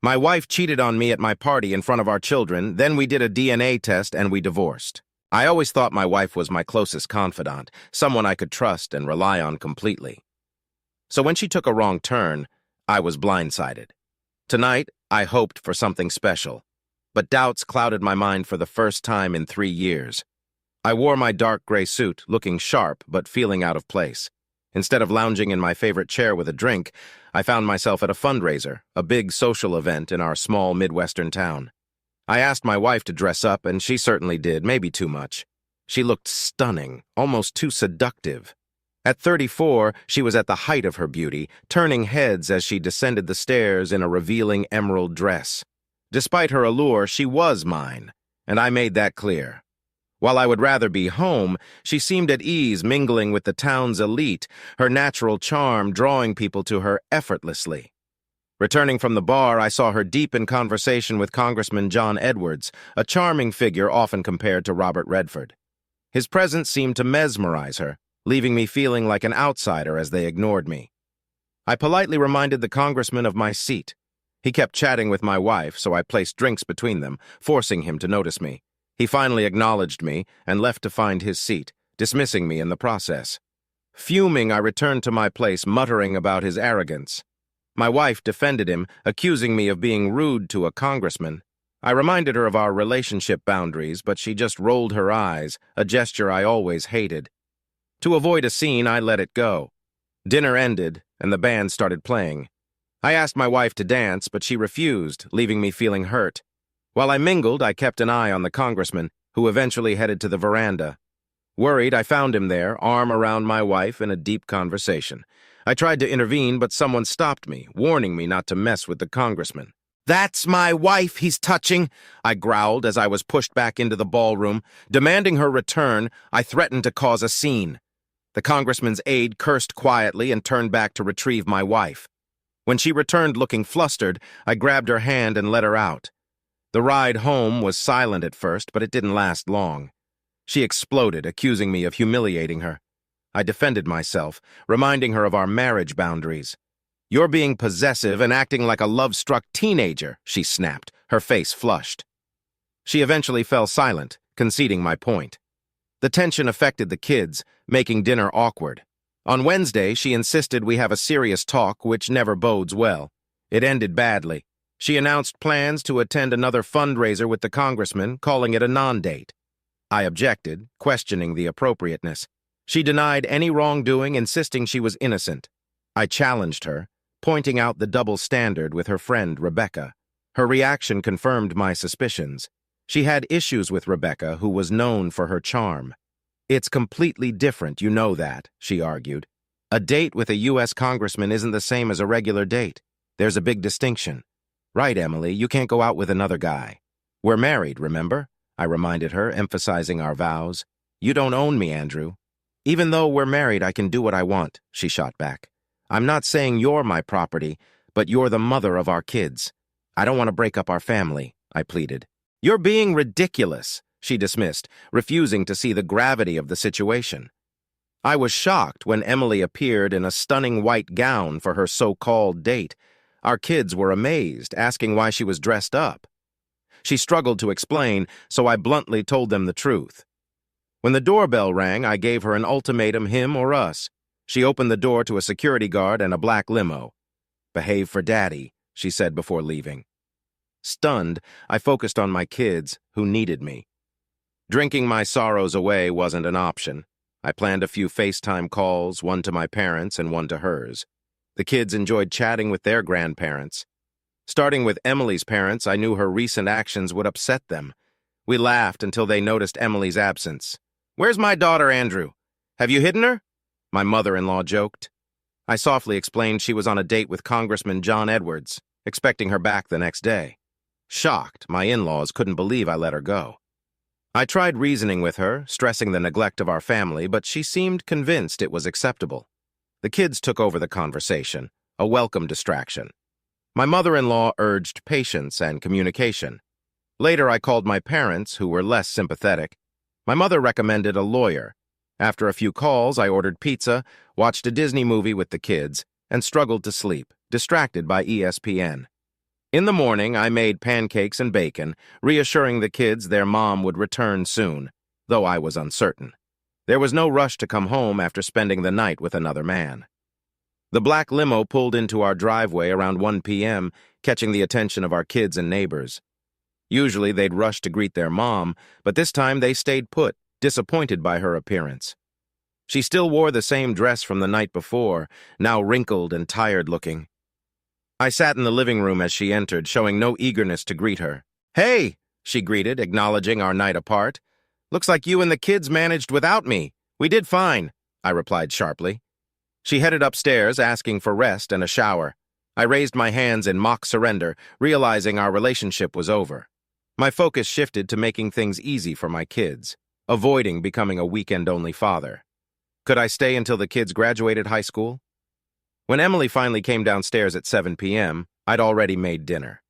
My wife cheated on me at my party in front of our children, then we did a DNA test and we divorced. I always thought my wife was my closest confidant, someone I could trust and rely on completely. So when she took a wrong turn, I was blindsided. Tonight, I hoped for something special, but doubts clouded my mind for the first time in 3 years. I wore my dark gray suit, looking sharp but feeling out of place. Instead of lounging in my favorite chair with a drink, I found myself at a fundraiser, a big social event in our small Midwestern town. I asked my wife to dress up, and she certainly did, maybe too much. She looked stunning, almost too seductive. At 34, she was at the height of her beauty, turning heads as she descended the stairs in a revealing emerald dress. Despite her allure, she was mine, and I made that clear. While I would rather be home, she seemed at ease mingling with the town's elite, her natural charm drawing people to her effortlessly. Returning from the bar, I saw her deep in conversation with Congressman John Edwards, a charming figure often compared to Robert Redford. His presence seemed to mesmerize her, leaving me feeling like an outsider as they ignored me. I politely reminded the congressman of my seat. He kept chatting with my wife, so I placed drinks between them, forcing him to notice me. He finally acknowledged me and left to find his seat, dismissing me in the process. Fuming, I returned to my place, muttering about his arrogance. My wife defended him, accusing me of being rude to a congressman. I reminded her of our relationship boundaries, but she just rolled her eyes, a gesture I always hated. To avoid a scene, I let it go. Dinner ended, and the band started playing. I asked my wife to dance, but she refused, leaving me feeling hurt. While I mingled, I kept an eye on the congressman, who eventually headed to the veranda. Worried, I found him there, arm around my wife in a deep conversation. I tried to intervene, but someone stopped me, warning me not to mess with the congressman. "That's my wife he's touching," I growled as I was pushed back into the ballroom. Demanding her return, I threatened to cause a scene. The congressman's aide cursed quietly and turned back to retrieve my wife. When she returned looking flustered, I grabbed her hand and let her out. The ride home was silent at first, but it didn't last long. She exploded, accusing me of humiliating her. I defended myself, reminding her of our marriage boundaries. "You're being possessive and acting like a love-struck teenager," she snapped, her face flushed. She eventually fell silent, conceding my point. The tension affected the kids, making dinner awkward. On Wednesday, she insisted we have a serious talk, which never bodes well. It ended badly. She announced plans to attend another fundraiser with the congressman, calling it a non-date. I objected, questioning the appropriateness. She denied any wrongdoing, insisting she was innocent. I challenged her, pointing out the double standard with her friend Rebecca. Her reaction confirmed my suspicions. She had issues with Rebecca, who was known for her charm. "It's completely different, you know that," she argued. "A date with a U.S. congressman isn't the same as a regular date. There's a big distinction." "Right, Emily, you can't go out with another guy." "We're married, remember?" I reminded her, emphasizing our vows. "You don't own me, Andrew." "Even though we're married, I can do what I want," she shot back. "I'm not saying you're my property, but you're the mother of our kids. I don't want to break up our family," I pleaded. "You're being ridiculous," she dismissed, refusing to see the gravity of the situation. I was shocked when Emily appeared in a stunning white gown for her so-called date. Our kids were amazed, asking why she was dressed up. She struggled to explain, so I bluntly told them the truth. When the doorbell rang, I gave her an ultimatum, him or us. She opened the door to a security guard and a black limo. "Behave for Daddy," she said before leaving. Stunned, I focused on my kids, who needed me. Drinking my sorrows away wasn't an option. I planned a few FaceTime calls, one to my parents and one to hers. The kids enjoyed chatting with their grandparents. Starting with Emily's parents, I knew her recent actions would upset them. We laughed until they noticed Emily's absence. "Where's my daughter, Andrew? Have you hidden her?" my mother-in-law joked. I softly explained she was on a date with Congressman John Edwards, expecting her back the next day. Shocked, my in-laws couldn't believe I let her go. I tried reasoning with her, stressing the neglect of our family, but she seemed convinced it was acceptable. The kids took over the conversation, a welcome distraction. My mother-in-law urged patience and communication. Later, I called my parents, who were less sympathetic. My mother recommended a lawyer. After a few calls, I ordered pizza, watched a Disney movie with the kids, and struggled to sleep, distracted by ESPN. In the morning, I made pancakes and bacon, reassuring the kids their mom would return soon, though I was uncertain. There was no rush to come home after spending the night with another man. The black limo pulled into our driveway around 1 p.m., catching the attention of our kids and neighbors. Usually they'd rush to greet their mom, but this time they stayed put, disappointed by her appearance. She still wore the same dress from the night before, now wrinkled and tired-looking. I sat in the living room as she entered, showing no eagerness to greet her. "Hey," she greeted, acknowledging our night apart. "Looks like you and the kids managed without me. We did fine," I replied sharply. She headed upstairs, asking for rest and a shower. I raised my hands in mock surrender, realizing our relationship was over. My focus shifted to making things easy for my kids, avoiding becoming a weekend-only father. Could I stay until the kids graduated high school? When Emily finally came downstairs at 7 p.m., I'd already made dinner.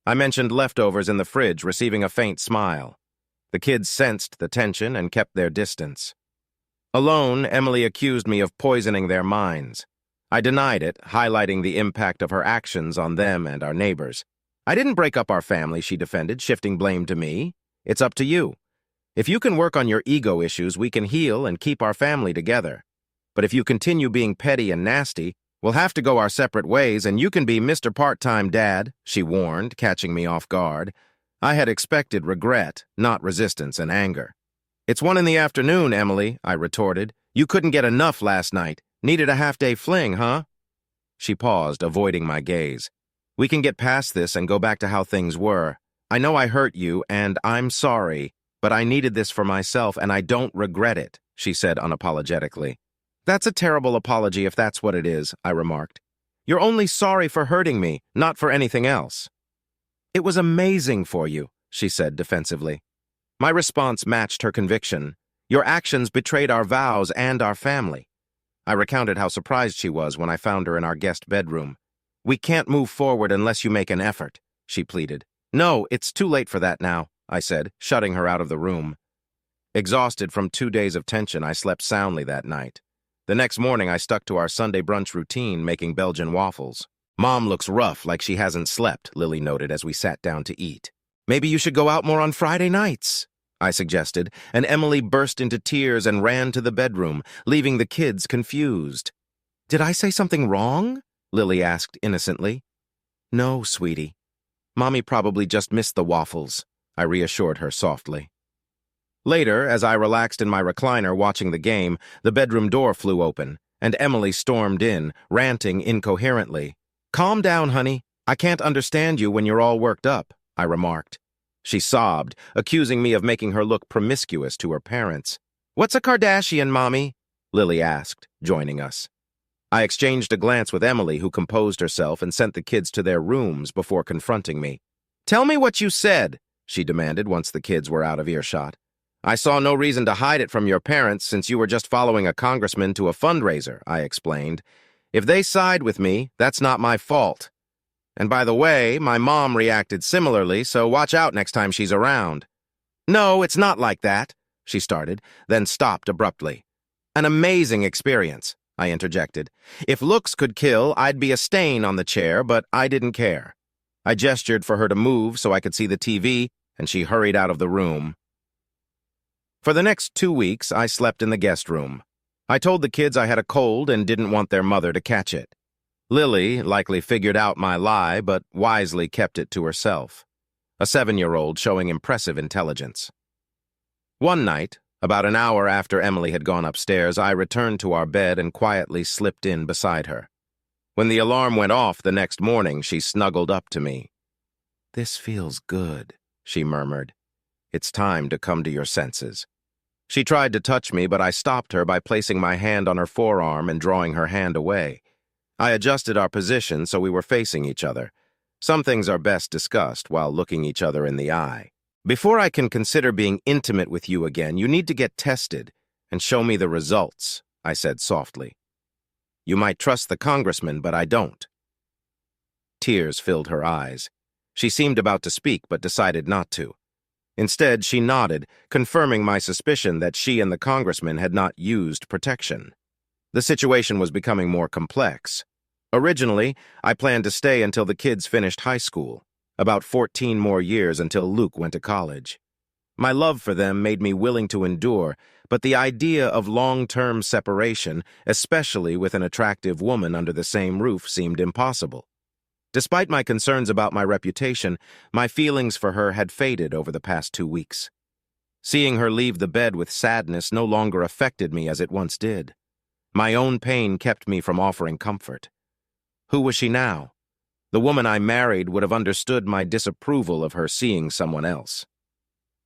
I mentioned leftovers in the fridge, receiving a faint smile. The kids sensed the tension and kept their distance. Alone, Emily accused me of poisoning their minds. I denied it, highlighting the impact of her actions on them and our neighbors. "I didn't break up our family," she defended, shifting blame to me. "It's up to you. If you can work on your ego issues, we can heal and keep our family together. But if you continue being petty and nasty, we'll have to go our separate ways, and you can be Mr. Part-Time Dad," she warned, catching me off guard. I had expected regret, not resistance and anger. "It's 1 in the afternoon, Emily," I retorted. "You couldn't get enough last night. Needed a half-day fling, huh?" She paused, avoiding my gaze. "We can get past this and go back to how things were. I know I hurt you, and I'm sorry, but I needed this for myself, and I don't regret it," she said unapologetically. "That's a terrible apology if that's what it is," I remarked. "You're only sorry for hurting me, not for anything else." "It was amazing for you," she said defensively. My response matched her conviction. "Your actions betrayed our vows and our family." I recounted how surprised she was when I found her in our guest bedroom. "We can't move forward unless you make an effort," she pleaded. "No, it's too late for that now," I said, shutting her out of the room. Exhausted from 2 days of tension, I slept soundly that night. The next morning, I stuck to our Sunday brunch routine, making Belgian waffles. "Mom looks rough, like she hasn't slept," Lily noted as we sat down to eat. "Maybe you should go out more on Friday nights," I suggested, and Emily burst into tears and ran to the bedroom, leaving the kids confused. "Did I say something wrong?" Lily asked innocently. "No, sweetie. Mommy probably just missed the waffles," I reassured her softly. Later, as I relaxed in my recliner watching the game, the bedroom door flew open, and Emily stormed in, ranting incoherently. "Calm down, honey. I can't understand you when you're all worked up," I remarked. She sobbed, accusing me of making her look promiscuous to her parents. "What's a Kardashian, Mommy?" Lily asked, joining us. I exchanged a glance with Emily, who composed herself and sent the kids to their rooms before confronting me. "Tell me what you said," she demanded once the kids were out of earshot. "I saw no reason to hide it from your parents since you were just following a congressman to a fundraiser," I explained. "If they side with me, that's not my fault. And by the way, my mom reacted similarly, so watch out next time she's around." "No, it's not like that," she started, then stopped abruptly. "An amazing experience," I interjected. "If looks could kill, I'd be a stain on the chair, but I didn't care." I gestured for her to move so I could see the TV, and she hurried out of the room. For the next 2 weeks, I slept in the guest room. I told the kids I had a cold and didn't want their mother to catch it. Lily likely figured out my lie, but wisely kept it to herself. A 7-year-old showing impressive intelligence. One night, about an hour after Emily had gone upstairs, I returned to our bed and quietly slipped in beside her. When the alarm went off the next morning, she snuggled up to me. "This feels good," she murmured. "It's time to come to your senses." She tried to touch me, but I stopped her by placing my hand on her forearm and drawing her hand away. I adjusted our position so we were facing each other. Some things are best discussed while looking each other in the eye. "Before I can consider being intimate with you again, you need to get tested and show me the results," I said softly. "You might trust the congressman, but I don't." Tears filled her eyes. She seemed about to speak, but decided not to. Instead, she nodded, confirming my suspicion that she and the congressman had not used protection. The situation was becoming more complex. Originally, I planned to stay until the kids finished high school. About 14 more years until Luke went to college. My love for them made me willing to endure, but the idea of long-term separation, especially with an attractive woman under the same roof, seemed impossible. Despite my concerns about my reputation, my feelings for her had faded over the past 2 weeks. Seeing her leave the bed with sadness no longer affected me as it once did. My own pain kept me from offering comfort. Who was she now? The woman I married would have understood my disapproval of her seeing someone else.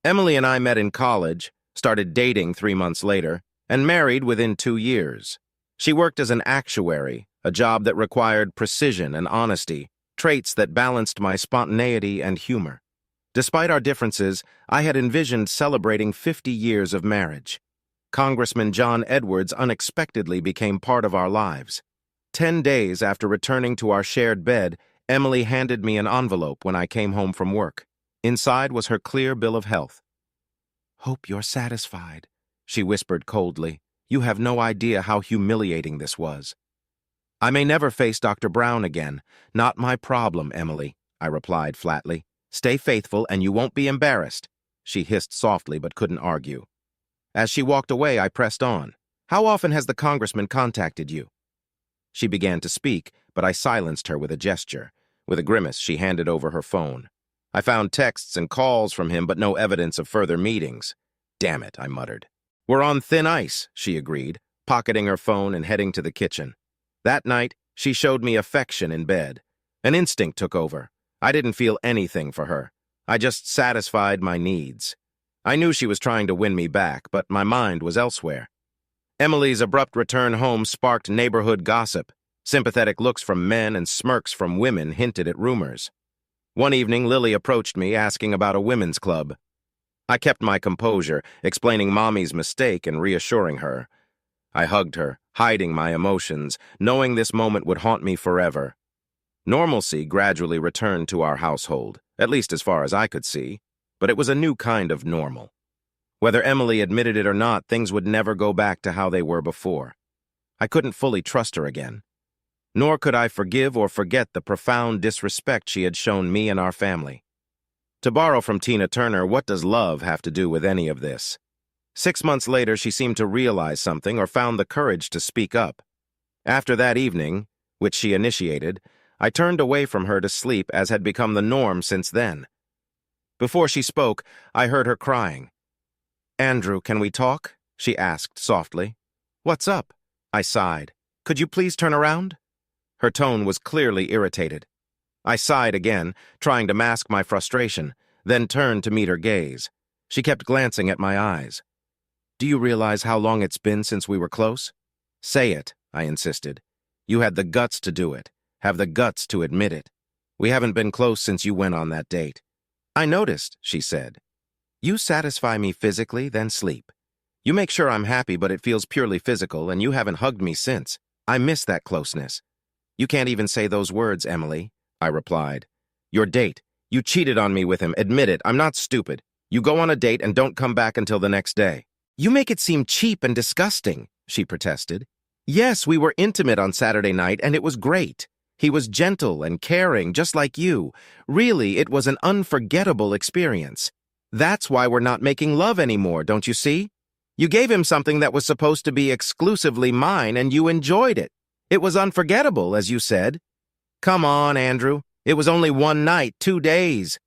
Emily and I met in college, started dating 3 months later, and married within 2 years. She worked as an actuary, a job that required precision and honesty, traits that balanced my spontaneity and humor. Despite our differences, I had envisioned celebrating 50 years of marriage. Congressman John Edwards unexpectedly became part of our lives. 10 days after returning to our shared bed, Emily handed me an envelope when I came home from work. Inside was her clear bill of health. "Hope you're satisfied," she whispered coldly. "You have no idea how humiliating this was." "I may never face Dr. Brown again. Not my problem, Emily," I replied flatly. "Stay faithful and you won't be embarrassed." She hissed softly but couldn't argue. As she walked away, I pressed on. "How often has the congressman contacted you?" She began to speak, but I silenced her with a gesture. With a grimace, she handed over her phone. I found texts and calls from him, but no evidence of further meetings. "Damn it," I muttered. "We're on thin ice," she agreed, pocketing her phone and heading to the kitchen. That night, she showed me affection in bed. An instinct took over. I didn't feel anything for her. I just satisfied my needs. I knew she was trying to win me back, but my mind was elsewhere. Emily's abrupt return home sparked neighborhood gossip. Sympathetic looks from men and smirks from women hinted at rumors. One evening, Lily approached me asking about a women's club. I kept my composure, explaining Mommy's mistake and reassuring her. I hugged her, hiding my emotions, knowing this moment would haunt me forever. Normalcy gradually returned to our household, at least as far as I could see, but it was a new kind of normal. Whether Emily admitted it or not, things would never go back to how they were before. I couldn't fully trust her again. Nor could I forgive or forget the profound disrespect she had shown me and our family. To borrow from Tina Turner, what does love have to do with any of this? 6 months later, she seemed to realize something or found the courage to speak up. After that evening, which she initiated, I turned away from her to sleep as had become the norm since then. Before she spoke, I heard her crying. "Andrew, can we talk?" she asked softly. "What's up?" I sighed. "Could you please turn around?" Her tone was clearly irritated. I sighed again, trying to mask my frustration, then turned to meet her gaze. She kept glancing at my eyes. "Do you realize how long it's been since we were close?" "Say it," I insisted. "You had the guts to do it. Have the guts to admit it. We haven't been close since you went on that date." "I noticed," she said. "You satisfy me physically, then sleep. You make sure I'm happy, but it feels purely physical, and you haven't hugged me since. I miss that closeness." "You can't even say those words, Emily," I replied. "Your date. You cheated on me with him. Admit it. I'm not stupid. You go on a date and don't come back until the next day." "You make it seem cheap and disgusting," she protested. "Yes, we were intimate on Saturday night, and it was great. He was gentle and caring, just like you. Really, it was an unforgettable experience. That's why we're not making love anymore, don't you see? You gave him something that was supposed to be exclusively mine, and you enjoyed it. It was unforgettable, as you said." "Come on, Andrew. It was only one night, 2 days.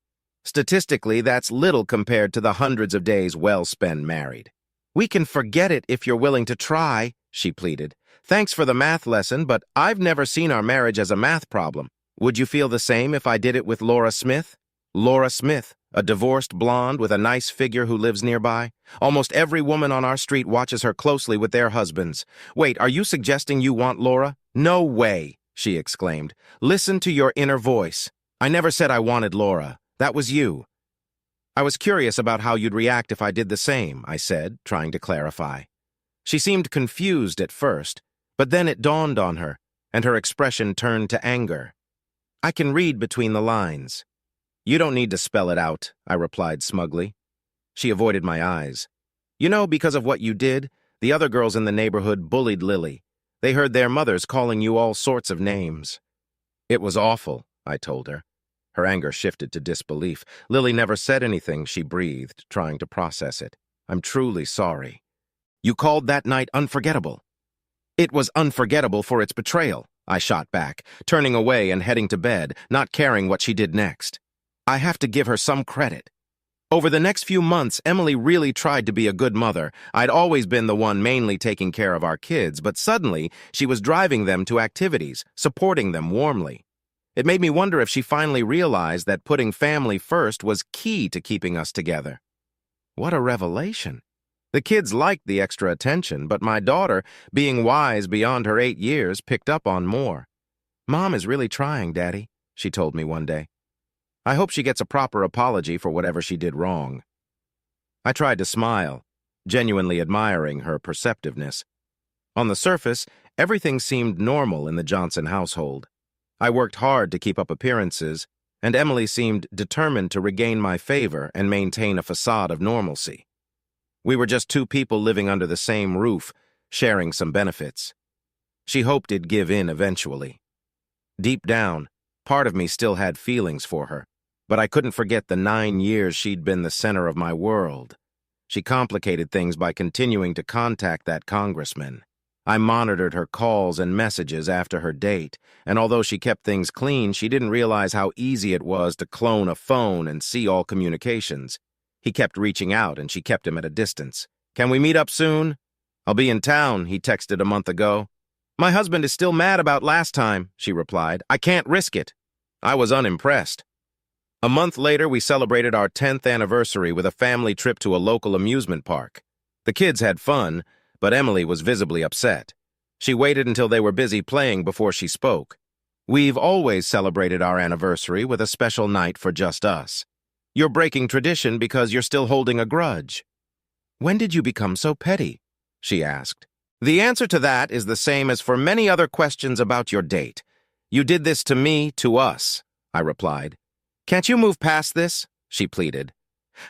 Statistically, that's little compared to the hundreds of days well spent married." "We can forget it if you're willing to try," she pleaded. "Thanks for the math lesson, but I've never seen our marriage as a math problem. Would you feel the same if I did it with Laura Smith?" "Laura Smith, a divorced blonde with a nice figure who lives nearby. Almost every woman on our street watches her closely with their husbands. Wait, are you suggesting you want Laura?" "No way," she exclaimed. "Listen to your inner voice. I never said I wanted Laura. That was you." "I was curious about how you'd react if I did the same," I said, trying to clarify. She seemed confused at first, but then it dawned on her, and her expression turned to anger. "I can read between the lines." "You don't need to spell it out," I replied smugly. She avoided my eyes. "You know, because of what you did, the other girls in the neighborhood bullied Lily. They heard their mothers calling you all sorts of names." "It was awful," I told her. Her anger shifted to disbelief. Lily never said anything, she breathed, trying to process it. I'm truly sorry. You called that night unforgettable. It was unforgettable for its betrayal, I shot back, turning away and heading to bed, not caring what she did next. I have to give her some credit. Over the next few months, Emily really tried to be a good mother. I'd always been the one mainly taking care of our kids, but suddenly she was driving them to activities, supporting them warmly. It made me wonder if she finally realized that putting family first was key to keeping us together. What a revelation. The kids liked the extra attention, but my daughter, being wise beyond her 8 years, picked up on more. Mom is really trying, Daddy, she told me one day. I hope she gets a proper apology for whatever she did wrong. I tried to smile, genuinely admiring her perceptiveness. On the surface, everything seemed normal in the Johnson household. I worked hard to keep up appearances, and Emily seemed determined to regain my favor and maintain a facade of normalcy. We were just two people living under the same roof, sharing some benefits. She hoped it'd give in eventually. Deep down, part of me still had feelings for her, but I couldn't forget the 9 years she'd been the center of my world. She complicated things by continuing to contact that congressman. I monitored her calls and messages after her date, and although she kept things clean, she didn't realize how easy it was to clone a phone and see all communications. He kept reaching out, and she kept him at a distance. Can we meet up soon? I'll be in town, he texted a month ago. My husband is still mad about last time, she replied. I can't risk it. I was unimpressed. A month later, we celebrated our 10th anniversary with a family trip to a local amusement park. The kids had fun, but Emily was visibly upset. She waited until they were busy playing before she spoke. We've always celebrated our anniversary with a special night for just us. You're breaking tradition because you're still holding a grudge. When did you become so petty? She asked. The answer to that is the same as for many other questions about your date. You did this to me, to us, I replied. Can't you move past this? She pleaded.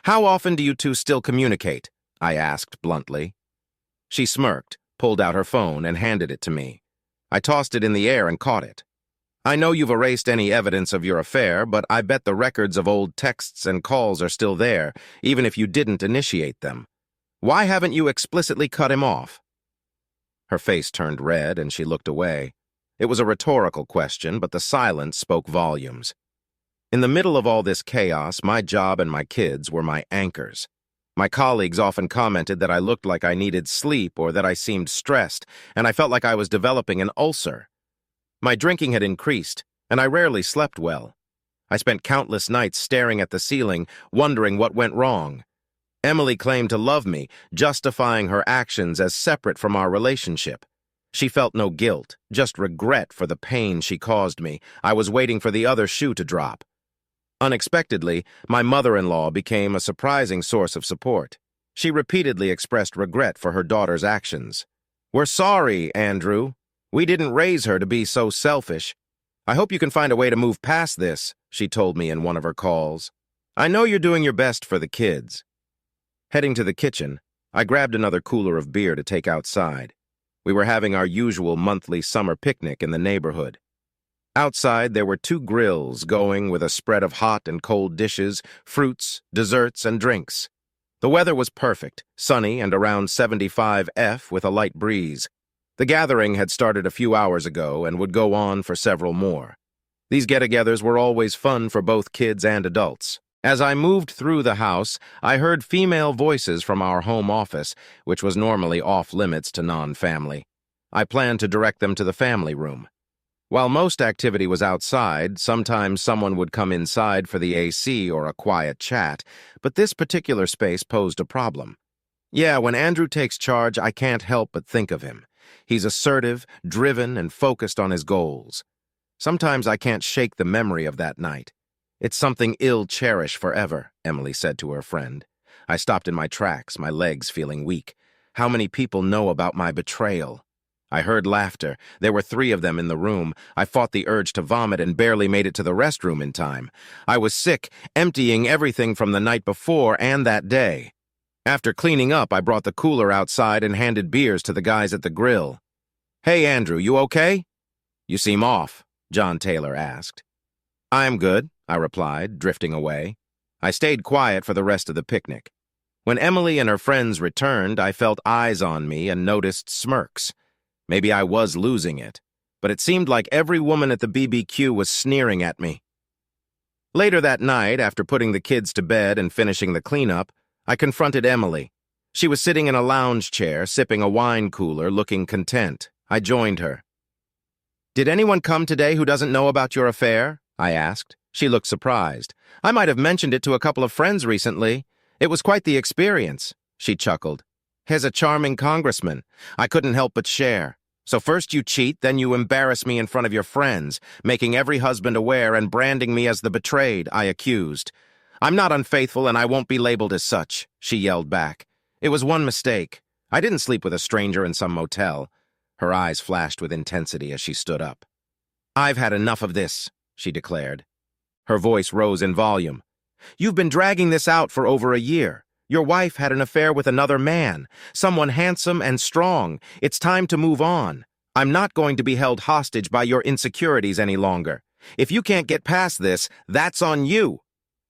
How often do you two still communicate? I asked bluntly. She smirked, pulled out her phone, and handed it to me. I tossed it in the air and caught it. I know you've erased any evidence of your affair, but I bet the records of old texts and calls are still there, even if you didn't initiate them. Why haven't you explicitly cut him off? Her face turned red, and she looked away. It was a rhetorical question, but the silence spoke volumes. In the middle of all this chaos, my job and my kids were my anchors. My colleagues often commented that I looked like I needed sleep or that I seemed stressed, and I felt like I was developing an ulcer. My drinking had increased, and I rarely slept well. I spent countless nights staring at the ceiling, wondering what went wrong. Emily claimed to love me, justifying her actions as separate from our relationship. She felt no guilt, just regret for the pain she caused me. I was waiting for the other shoe to drop. Unexpectedly, my mother-in-law became a surprising source of support. She repeatedly expressed regret for her daughter's actions. We're sorry, Andrew. We didn't raise her to be so selfish. I hope you can find a way to move past this, she told me in one of her calls. I know you're doing your best for the kids. Heading to the kitchen, I grabbed another cooler of beer to take outside. We were having our usual monthly summer picnic in the neighborhood. Outside, there were 2 grills going with a spread of hot and cold dishes, fruits, desserts, and drinks. The weather was perfect, sunny and around 75 F with a light breeze. The gathering had started a few hours ago and would go on for several more. These get-togethers were always fun for both kids and adults. As I moved through the house, I heard female voices from our home office, which was normally off-limits to non-family. I planned to direct them to the family room. While most activity was outside, sometimes someone would come inside for the AC or a quiet chat, but this particular space posed a problem. Yeah, when Andrew takes charge, I can't help but think of him. He's assertive, driven, and focused on his goals. Sometimes I can't shake the memory of that night. It's something ill cherish forever, Emily said to her friend. I stopped in my tracks, my legs feeling weak. How many people know about my betrayal? I heard laughter. There were 3 of them in the room. I fought the urge to vomit and barely made it to the restroom in time. I was sick, emptying everything from the night before and that day. After cleaning up, I brought the cooler outside and handed beers to the guys at the grill. Hey, Andrew, you okay? You seem off, John Taylor asked. I'm good, I replied, drifting away. I stayed quiet for the rest of the picnic. When Emily and her friends returned, I felt eyes on me and noticed smirks. Maybe I was losing it, but it seemed like every woman at the BBQ was sneering at me. Later that night, after putting the kids to bed and finishing the cleanup, I confronted Emily. She was sitting in a lounge chair, sipping a wine cooler, looking content. I joined her. "Did anyone come today who doesn't know about your affair?" I asked. She looked surprised. "I might have mentioned it to a couple of friends recently. It was quite the experience," she chuckled. "He's a charming congressman. I couldn't help but share. So first you cheat, then you embarrass me in front of your friends, making every husband aware and branding me as the betrayed," I accused. "I'm not unfaithful and I won't be labeled as such," she yelled back. "It was one mistake. I didn't sleep with a stranger in some motel." Her eyes flashed with intensity as she stood up. "I've had enough of this," she declared. Her voice rose in volume. "You've been dragging this out for over a year. Your wife had an affair with another man, someone handsome and strong. It's time to move on. I'm not going to be held hostage by your insecurities any longer. If you can't get past this, that's on you.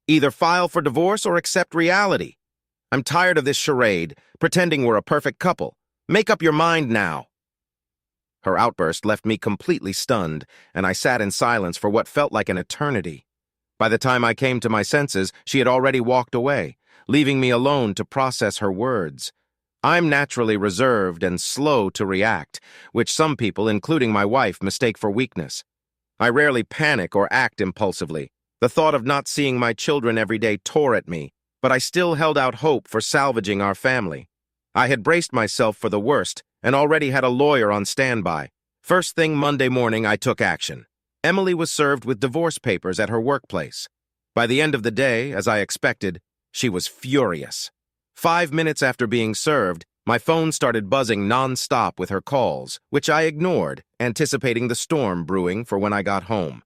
Either file for divorce or accept reality. I'm tired of this charade, pretending we're a perfect couple. Make up your mind now." Her outburst left me completely stunned, and I sat in silence for what felt like an eternity. By the time I came to my senses, she had already walked away, leaving me alone to process her words. I'm naturally reserved and slow to react, which some people, including my wife, mistake for weakness. I rarely panic or act impulsively. The thought of not seeing my children every day tore at me, but I still held out hope for salvaging our family. I had braced myself for the worst and already had a lawyer on standby. First thing Monday morning, I took action. Emily was served with divorce papers at her workplace. By the end of the day, as I expected, she was furious. 5 minutes after being served, my phone started buzzing non-stop with her calls, which I ignored, anticipating the storm brewing for when I got home.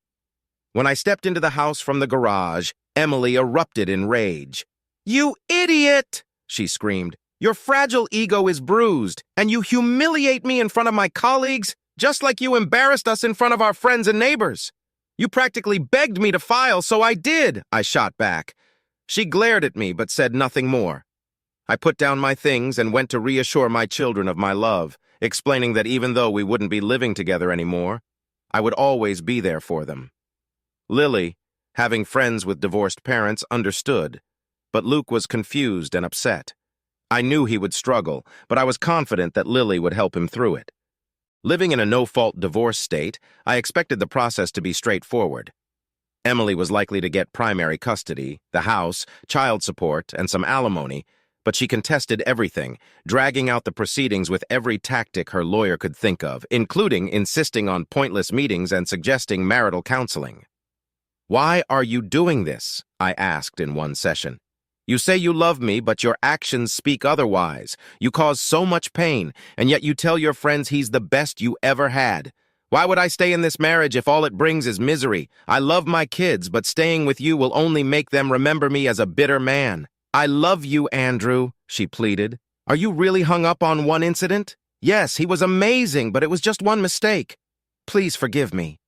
When I stepped into the house from the garage, Emily erupted in rage. "You idiot!" she screamed. "Your fragile ego is bruised, and you humiliate me in front of my colleagues, just like you embarrassed us in front of our friends and neighbors. You practically begged me to file, so I did," I shot back. She glared at me but said nothing more. I put down my things and went to reassure my children of my love, explaining that even though we wouldn't be living together anymore, I would always be there for them. Lily, having friends with divorced parents, understood, but Luke was confused and upset. I knew he would struggle, but I was confident that Lily would help him through it. Living in a no-fault divorce state, I expected the process to be straightforward. Emily was likely to get primary custody, the house, child support, and some alimony, but she contested everything, dragging out the proceedings with every tactic her lawyer could think of, including insisting on pointless meetings and suggesting marital counseling. "Why are you doing this?" I asked in one session. "You say you love me, but your actions speak otherwise. You cause so much pain, and yet you tell your friends he's the best you ever had. Why would I stay in this marriage if all it brings is misery? I love my kids, but staying with you will only make them remember me as a bitter man. I love you, Andrew," she pleaded. "Are you really hung up on one incident? Yes, he was amazing, but it was just one mistake. Please forgive me."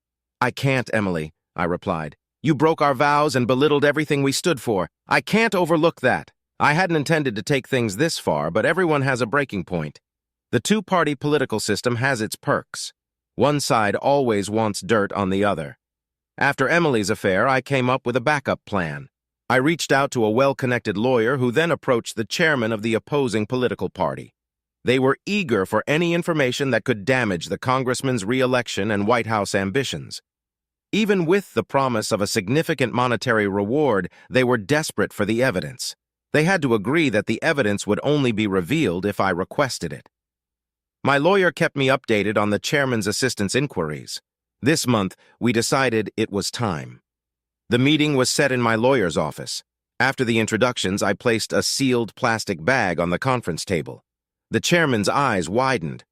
"I can't, Emily," I replied. "You broke our vows and belittled everything we stood for. I can't overlook that. I hadn't intended to take things this far, but everyone has a breaking point. The two-party political system has its perks. One side always wants dirt on the other. After Emily's affair, I came up with a backup plan. I reached out to a well-connected lawyer who then approached the chairman of the opposing political party. They were eager for any information that could damage the congressman's re-election and White House ambitions. Even with the promise of a significant monetary reward, they were desperate for the evidence. They had to agree that the evidence would only be revealed if I requested it. My lawyer kept me updated on the chairman's assistant's inquiries. This month, we decided it was time. The meeting was set in my lawyer's office. After the introductions, I placed a sealed plastic bag on the conference table. The chairman's eyes widened.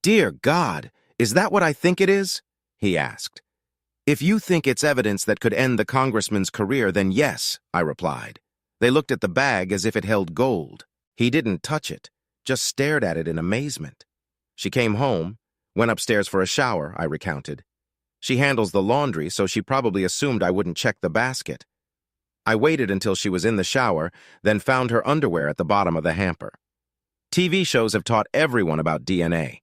"Dear God, is that what I think it is?" he asked. "If you think it's evidence that could end the congressman's career, then yes," I replied. They looked at the bag as if it held gold. He didn't touch it, just stared at it in amazement. "She came home, went upstairs for a shower," I recounted. She handles the laundry, so she probably assumed I wouldn't check the basket. I waited until she was in the shower, then found her underwear at the bottom of the hamper. TV shows have taught everyone about DNA.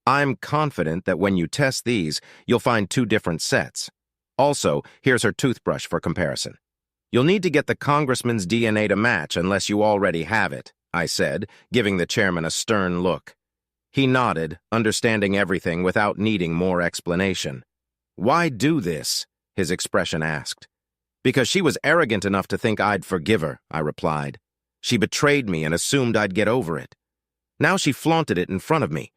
I'm confident that when you test these, you'll find two different sets. Also, here's her toothbrush for comparison. You'll need to get the congressman's DNA to match unless you already have it, I said, giving the chairman a stern look. He nodded, understanding everything without needing more explanation. Why do this? His expression asked. Because she was arrogant enough to think I'd forgive her, I replied. She betrayed me and assumed I'd get over it. Now she flaunted it in front of me.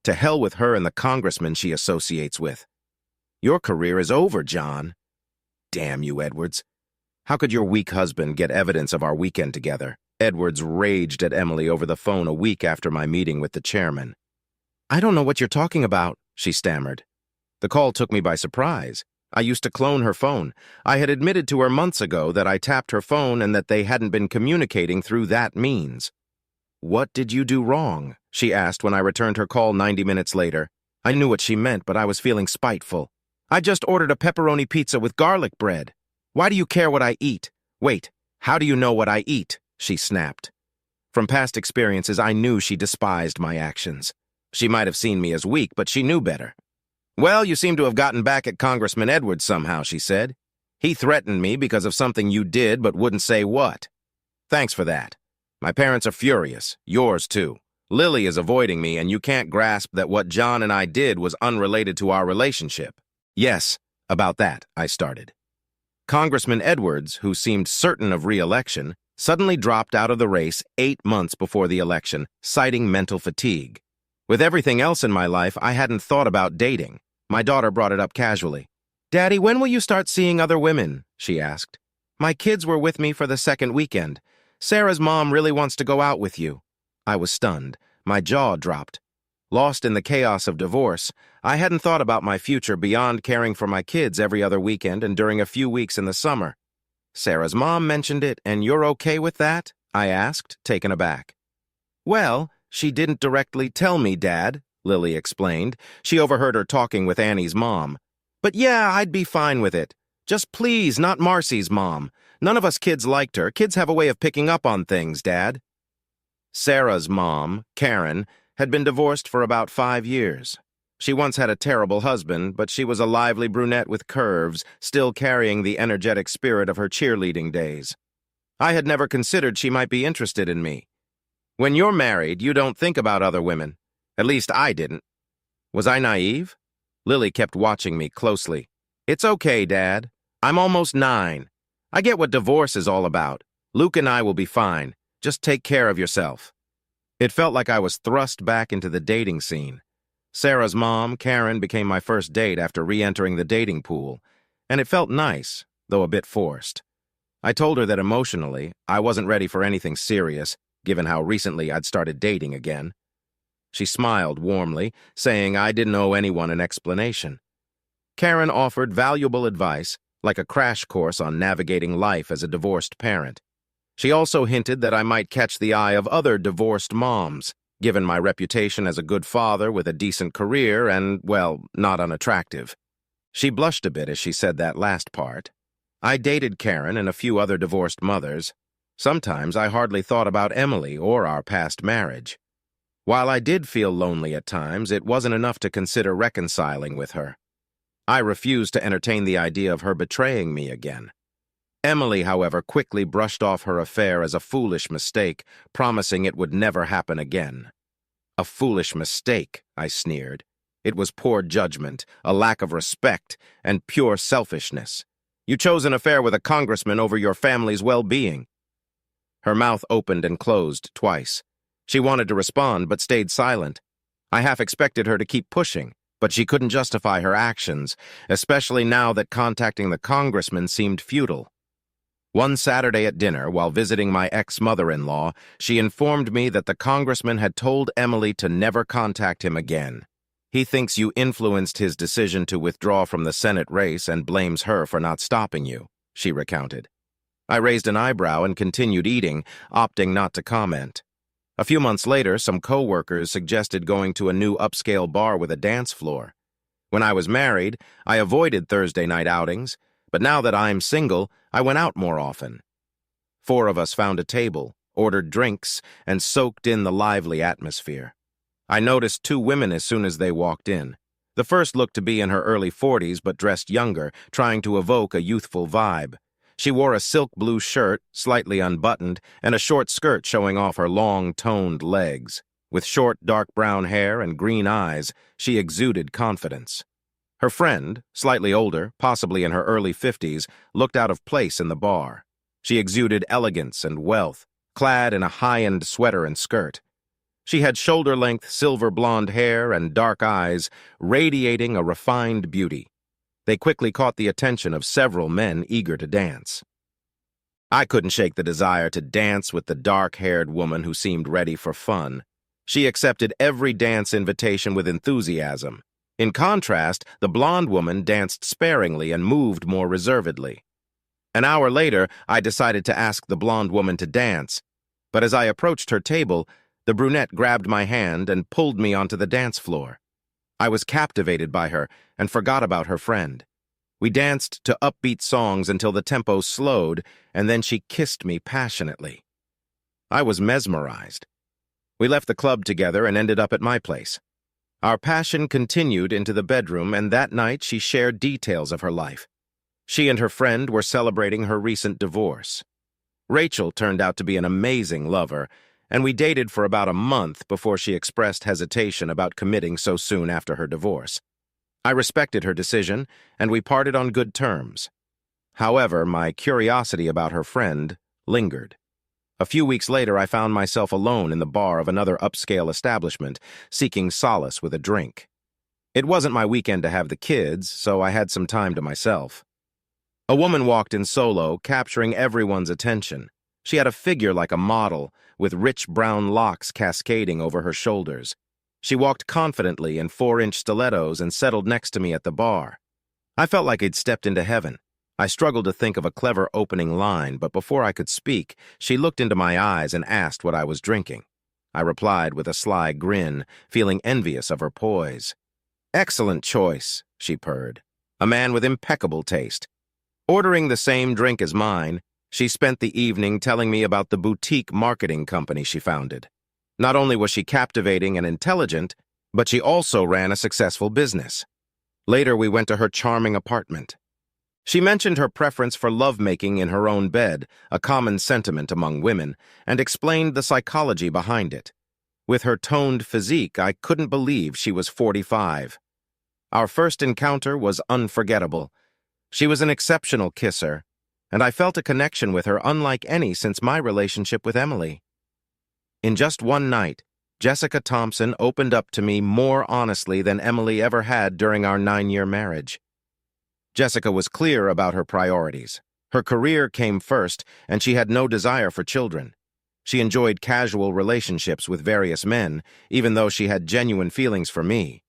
To hell with her and the congressman she associates with. Your career is over, John. Damn you, Edwards. How could your weak husband get evidence of our weekend together? Edwards raged at Emily over the phone a week after my meeting with the chairman. I don't know what you're talking about, she stammered. The call took me by surprise. I used to clone her phone. I had admitted to her months ago that I tapped her phone and that they hadn't been communicating through that means. What did you do wrong? She asked when I returned her call 90 minutes later. I knew what she meant, but I was feeling spiteful. I just ordered a pepperoni pizza with garlic bread. Why do you care what I eat? Wait, how do you know what I eat? She snapped. From past experiences, I knew she despised my actions. She might have seen me as weak, but she knew better. Well, you seem to have gotten back at Congressman Edwards somehow, she said. He threatened me because of something you did but wouldn't say what. Thanks for that. My parents are furious. Yours too. Lily is avoiding me, and you can't grasp that what John and I did was unrelated to our relationship. Yes, about that, I started. Congressman Edwards, who seemed certain of re-election, suddenly dropped out of the race 8 months before the election, citing mental fatigue. With everything else in my life, I hadn't thought about dating. My daughter brought it up casually. Daddy, when will you start seeing other women? She asked. My kids were with me for the second weekend. Sarah's mom really wants to go out with you. I was stunned. My jaw dropped. Lost in the chaos of divorce, I hadn't thought about my future beyond caring for my kids every other weekend and during a few weeks in the summer. Sarah's mom mentioned it, and you're okay with that? I asked, taken aback. Well, she didn't directly tell me, Dad, Lily explained. She overheard her talking with Annie's mom. But yeah, I'd be fine with it. Just please, not Marcy's mom. None of us kids liked her. Kids have a way of picking up on things, Dad. Sarah's mom, Karen, had been divorced for about 5 years. She once had a terrible husband, but she was a lively brunette with curves, still carrying the energetic spirit of her cheerleading days. I had never considered she might be interested in me. When you're married, you don't think about other women. At least I didn't. Was I naive? Lily kept watching me closely. It's okay, Dad. I'm almost 9. I get what divorce is all about. Luke and I will be fine. Just take care of yourself. It felt like I was thrust back into the dating scene. Sarah's mom, Karen, became my first date after re-entering the dating pool, and it felt nice, though a bit forced. I told her that emotionally, I wasn't ready for anything serious, given how recently I'd started dating again. She smiled warmly, saying I didn't owe anyone an explanation. Karen offered valuable advice, like a crash course on navigating life as a divorced parent. She also hinted that I might catch the eye of other divorced moms, given my reputation as a good father with a decent career and, well, not unattractive. She blushed a bit as she said that last part. I dated Karen and a few other divorced mothers. Sometimes I hardly thought about Emily or our past marriage. While I did feel lonely at times, it wasn't enough to consider reconciling with her. I refused to entertain the idea of her betraying me again. Emily, however, quickly brushed off her affair as a foolish mistake, promising it would never happen again. A foolish mistake, I sneered. It was poor judgment, a lack of respect, and pure selfishness. You chose an affair with a congressman over your family's well-being. Her mouth opened and closed twice. She wanted to respond, but stayed silent. I half expected her to keep pushing, but she couldn't justify her actions, especially now that contacting the congressman seemed futile. One Saturday at dinner, while visiting my ex-mother-in-law, she informed me that the congressman had told Emily to never contact him again. He thinks you influenced his decision to withdraw from the Senate race and blames her for not stopping you, she recounted. I raised an eyebrow and continued eating, opting not to comment. A few months later, some co-workers suggested going to a new upscale bar with a dance floor. When I was married, I avoided Thursday night outings, but now that I'm single, I went out more often. 4 of us found a table, ordered drinks, and soaked in the lively atmosphere. I noticed 2 women as soon as they walked in. The first looked to be in her early 40s but dressed younger, trying to evoke a youthful vibe. She wore a silk blue shirt, slightly unbuttoned, and a short skirt showing off her long, toned legs. With short, dark brown hair and green eyes, she exuded confidence. Her friend, slightly older, possibly in her early 50s, looked out of place in the bar. She exuded elegance and wealth, clad in a high-end sweater and skirt. She had shoulder-length silver blonde hair and dark eyes, radiating a refined beauty. They quickly caught the attention of several men eager to dance. I couldn't shake the desire to dance with the dark-haired woman who seemed ready for fun. She accepted every dance invitation with enthusiasm. In contrast, the blonde woman danced sparingly and moved more reservedly. An hour later, I decided to ask the blonde woman to dance, but as I approached her table, the brunette grabbed my hand and pulled me onto the dance floor. I was captivated by her and forgot about her friend. We danced to upbeat songs until the tempo slowed, and then she kissed me passionately. I was mesmerized. We left the club together and ended up at my place. Our passion continued into the bedroom, and that night she shared details of her life. She and her friend were celebrating her recent divorce. Rachel turned out to be an amazing lover, and we dated for about a month before she expressed hesitation about committing so soon after her divorce. I respected her decision, and we parted on good terms. However, my curiosity about her friend lingered. A few weeks later, I found myself alone in the bar of another upscale establishment, seeking solace with a drink. It wasn't my weekend to have the kids, so I had some time to myself. A woman walked in solo, capturing everyone's attention. She had a figure like a model, with rich brown locks cascading over her shoulders. She walked confidently in 4-inch stilettos and settled next to me at the bar. I felt like I'd stepped into heaven. I struggled to think of a clever opening line, but before I could speak, she looked into my eyes and asked what I was drinking. I replied with a sly grin, feeling envious of her poise. "Excellent choice," she purred. "A man with impeccable taste." Ordering the same drink as mine, she spent the evening telling me about the boutique marketing company she founded. Not only was she captivating and intelligent, but she also ran a successful business. Later, we went to her charming apartment. She mentioned her preference for lovemaking in her own bed, a common sentiment among women, and explained the psychology behind it. With her toned physique, I couldn't believe she was 45. Our first encounter was unforgettable. She was an exceptional kisser, and I felt a connection with her unlike any since my relationship with Emily. In just one night, Jessica Thompson opened up to me more honestly than Emily ever had during our 9-year marriage. Jessica was clear about her priorities. Her career came first, and she had no desire for children. She enjoyed casual relationships with various men, even though she had genuine feelings for me.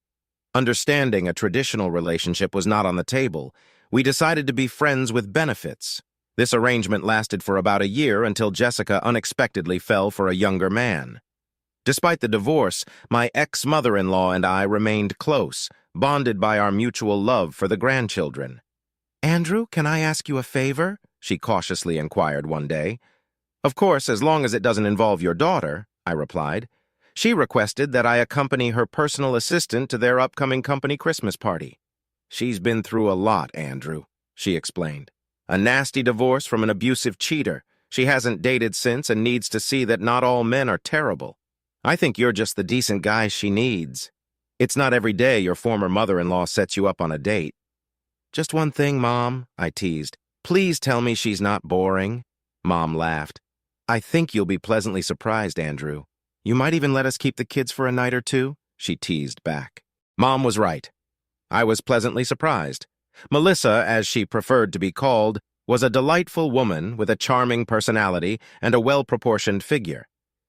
Understanding a traditional relationship was not on the table. We decided to be friends with benefits. This arrangement lasted for about a year until Jessica unexpectedly fell for a younger man. Despite the divorce, my ex-mother-in-law and I remained close, bonded by our mutual love for the grandchildren. "Andrew, can I ask you a favor?" she cautiously inquired one day. "Of course, as long as it doesn't involve your daughter," I replied. She requested that I accompany her personal assistant to their upcoming company Christmas party. "She's been through a lot, Andrew," she explained. "A nasty divorce from an abusive cheater. She hasn't dated since and needs to see that not all men are terrible. I think you're just the decent guy she needs. It's not every day your former mother-in-law sets you up on a date." "Just one thing, Mom," I teased. "Please tell me she's not boring." Mom laughed. "I think you'll be pleasantly surprised, Andrew. You might even let us keep the kids for a night or two," she teased back. Mom was right. I was pleasantly surprised. Melissa, as she preferred to be called, was a delightful woman with a charming personality and a well-proportioned figure.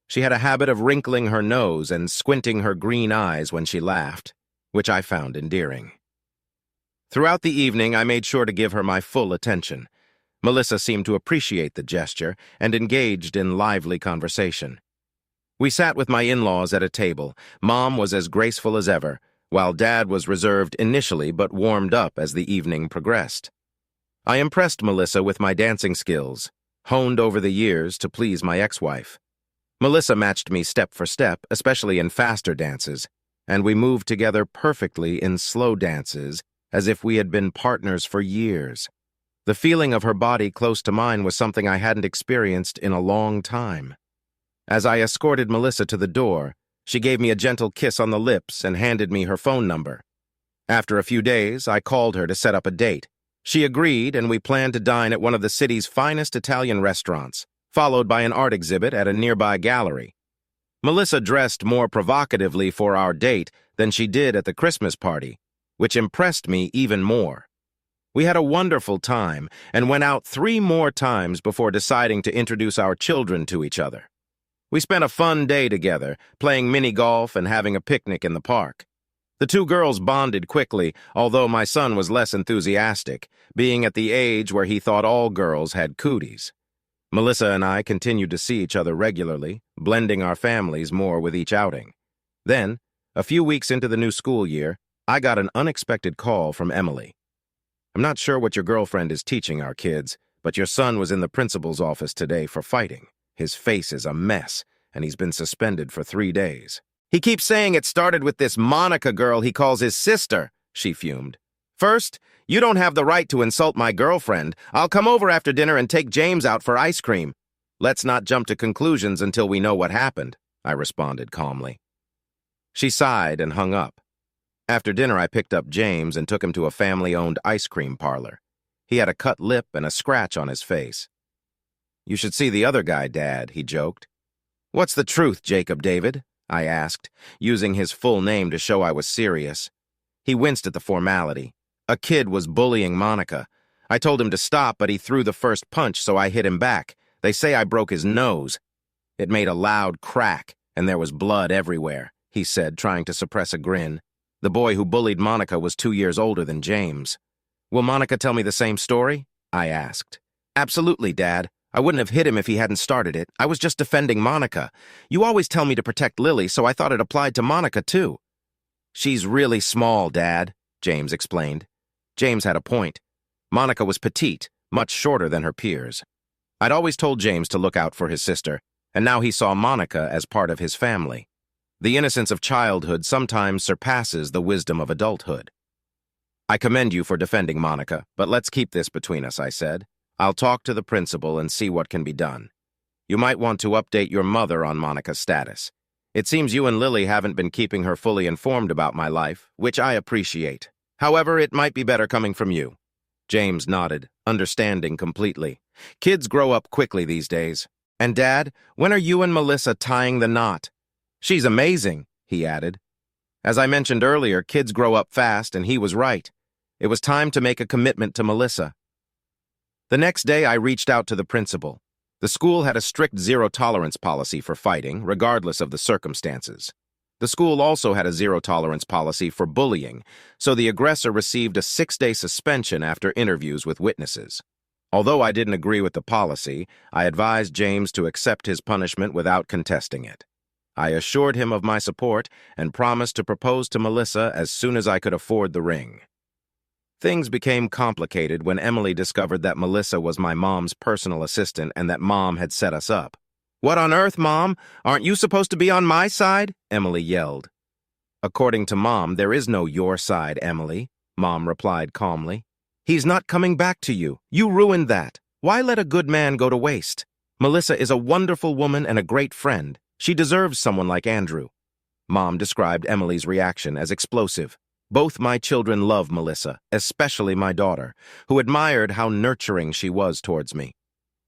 She had a habit of wrinkling her nose and squinting her green eyes when she laughed, which I found endearing. Throughout the evening, I made sure to give her my full attention. Melissa seemed to appreciate the gesture and engaged in lively conversation. We sat with my in-laws at a table. Mom was as graceful as ever, while Dad was reserved initially but warmed up as the evening progressed. I impressed Melissa with my dancing skills, honed over the years to please my ex-wife. Melissa matched me step for step, especially in faster dances, and we moved together perfectly in slow dances, as if we had been partners for years. The feeling of her body close to mine was something I hadn't experienced in a long time. As I escorted Melissa to the door, she gave me a gentle kiss on the lips and handed me her phone number. After a few days, I called her to set up a date. She agreed, and we planned to dine at one of the city's finest Italian restaurants, followed by an art exhibit at a nearby gallery. Melissa dressed more provocatively for our date than she did at the Christmas party, which impressed me even more. We had a wonderful time and went out 3 more times before deciding to introduce our children to each other. We spent a fun day together, playing mini-golf and having a picnic in the park. The 2 girls bonded quickly, although my son was less enthusiastic, being at the age where he thought all girls had cooties. Melissa and I continued to see each other regularly, blending our families more with each outing. Then, a few weeks into the new school year, I got an unexpected call from Emily. "I'm not sure what your girlfriend is teaching our kids, but your son was in the principal's office today for fighting. His face is a mess, and he's been suspended for 3 days. He keeps saying it started with this Monica girl he calls his sister," she fumed. "First, you don't have the right to insult my girlfriend. I'll come over after dinner and take James out for ice cream. Let's not jump to conclusions until we know what happened," I responded calmly. She sighed and hung up. After dinner, I picked up James and took him to a family-owned ice cream parlor. He had a cut lip and a scratch on his face. "You should see the other guy, Dad," he joked. "What's the truth, Jacob David?" I asked, using his full name to show I was serious. He winced at the formality. A kid was bullying Monica. I told him to stop, but he threw the first punch, so I hit him back. They say I broke his nose. It made a loud crack, and there was blood everywhere, he said, trying to suppress a grin. The boy who bullied Monica was 2 years older than James. "Will Monica tell me the same story?" I asked. "Absolutely, Dad. I wouldn't have hit him if he hadn't started it. I was just defending Monica. You always tell me to protect Lily, so I thought it applied to Monica, too." "She's really small, Dad," James explained. James had a point. Monica was petite, much shorter than her peers. I'd always told James to look out for his sister, and now he saw Monica as part of his family. The innocence of childhood sometimes surpasses the wisdom of adulthood. "I commend you for defending Monica, but let's keep this between us," I said. "I'll talk to the principal and see what can be done. You might want to update your mother on Monica's status. It seems you and Lily haven't been keeping her fully informed about my life, which I appreciate. However, it might be better coming from you." James nodded, understanding completely. Kids grow up quickly these days. "And Dad, when are you and Melissa tying the knot?" "She's amazing," he added. As I mentioned earlier, kids grow up fast, and he was right. It was time to make a commitment to Melissa. The next day, I reached out to the principal. The school had a strict zero-tolerance policy for fighting, regardless of the circumstances. The school also had a zero-tolerance policy for bullying, so the aggressor received a 6-day suspension after interviews with witnesses. Although I didn't agree with the policy, I advised James to accept his punishment without contesting it. I assured him of my support and promised to propose to Melissa as soon as I could afford the ring. Things became complicated when Emily discovered that Melissa was my mom's personal assistant and that Mom had set us up. "What on earth, Mom? Aren't you supposed to be on my side?" Emily yelled. "According to Mom, there is no your side, Emily," Mom replied calmly. "He's not coming back to you. You ruined that. Why let a good man go to waste? Melissa is a wonderful woman and a great friend. She deserves someone like Andrew." Mom described Emily's reaction as explosive. Both my children love Melissa, especially my daughter, who admired how nurturing she was towards me.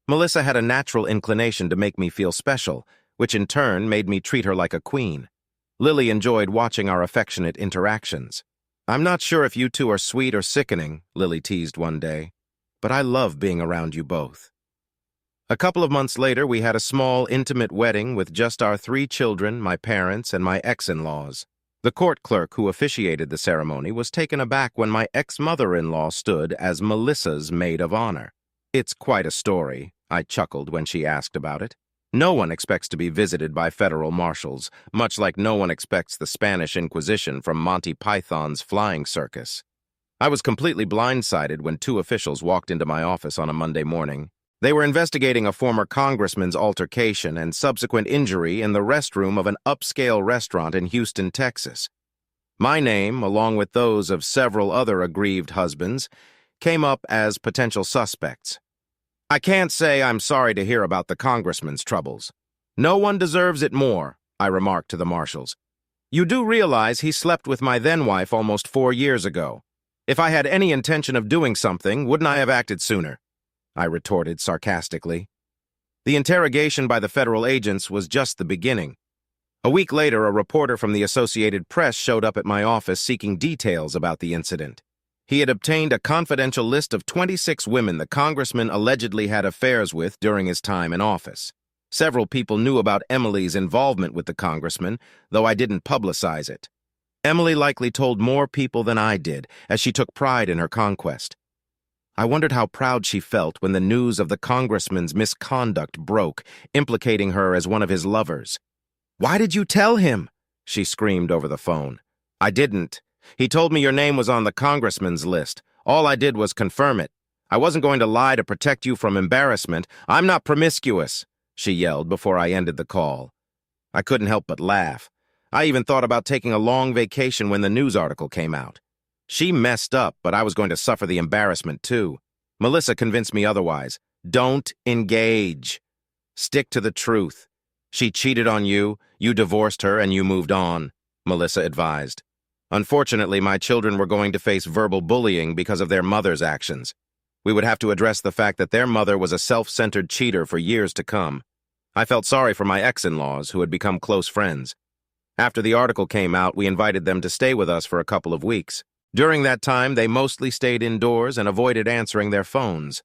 Melissa had a natural inclination to make me feel special, which in turn made me treat her like a queen. Lily enjoyed watching our affectionate interactions. "I'm not sure if you two are sweet or sickening," Lily teased one day, "but I love being around you both." A couple of months later, we had a small, intimate wedding with just our 3 children, my parents, and my ex-in-laws. The court clerk who officiated the ceremony was taken aback when my ex-mother-in-law stood as Melissa's maid of honor. "It's quite a story," I chuckled when she asked about it. No one expects to be visited by federal marshals, much like no one expects the Spanish Inquisition from Monty Python's flying circus. I was completely blindsided when two officials walked into my office on a Monday morning. They were investigating a former congressman's altercation and subsequent injury in the restroom of an upscale restaurant in Houston, Texas. My name, along with those of several other aggrieved husbands, came up as potential suspects. I can't say I'm sorry to hear about the congressman's troubles. No one deserves it more, I remarked to the marshals. You do realize he slept with my then-wife almost 4 years ago. If I had any intention of doing something, wouldn't I have acted sooner? I retorted sarcastically. The interrogation by the federal agents was just the beginning. A week later, a reporter from the Associated Press showed up at my office seeking details about the incident. He had obtained a confidential list of 26 women the congressman allegedly had affairs with during his time in office. Several people knew about Emily's involvement with the congressman, though I didn't publicize it. Emily likely told more people than I did, as she took pride in her conquest. I wondered how proud she felt when the news of the congressman's misconduct broke, implicating her as one of his lovers. "Why did you tell him?" she screamed over the phone. "I didn't. He told me your name was on the congressman's list. All I did was confirm it. I wasn't going to lie to protect you from embarrassment. I'm not promiscuous," she yelled before I ended the call. I couldn't help but laugh. I even thought about taking a long vacation when the news article came out. She messed up, but I was going to suffer the embarrassment too. Melissa convinced me otherwise. Don't engage. Stick to the truth. She cheated on you, you divorced her, and you moved on, Melissa advised. Unfortunately, my children were going to face verbal bullying because of their mother's actions. We would have to address the fact that their mother was a self-centered cheater for years to come. I felt sorry for my ex-in-laws, who had become close friends. After the article came out, we invited them to stay with us for a couple of weeks. During that time, they mostly stayed indoors and avoided answering their phones.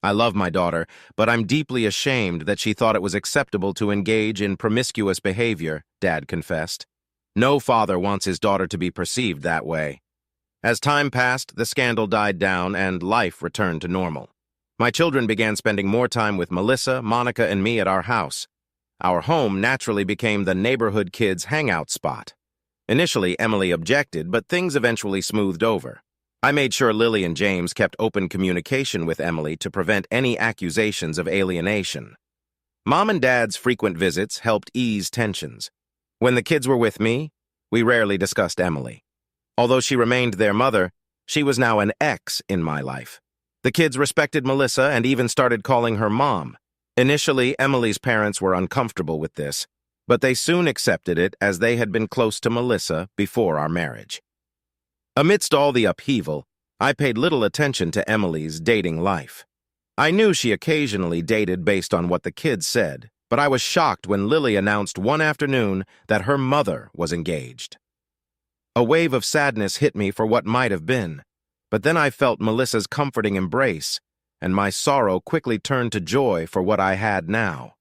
I love my daughter, but I'm deeply ashamed that she thought it was acceptable to engage in promiscuous behavior, Dad confessed. No father wants his daughter to be perceived that way. As time passed, the scandal died down and life returned to normal. My children began spending more time with Melissa, Monica, and me at our house. Our home naturally became the neighborhood kids' hangout spot. Initially, Emily objected, but things eventually smoothed over. I made sure Lily and James kept open communication with Emily to prevent any accusations of alienation. Mom and Dad's frequent visits helped ease tensions. When the kids were with me, we rarely discussed Emily. Although she remained their mother, she was now an ex in my life. The kids respected Melissa and even started calling her Mom. Initially, Emily's parents were uncomfortable with this, but they soon accepted it as they had been close to Melissa before our marriage. Amidst all the upheaval, I paid little attention to Emily's dating life. I knew she occasionally dated based on what the kids said, but I was shocked when Lily announced one afternoon that her mother was engaged. A wave of sadness hit me for what might have been, but then I felt Melissa's comforting embrace, and my sorrow quickly turned to joy for what I had now.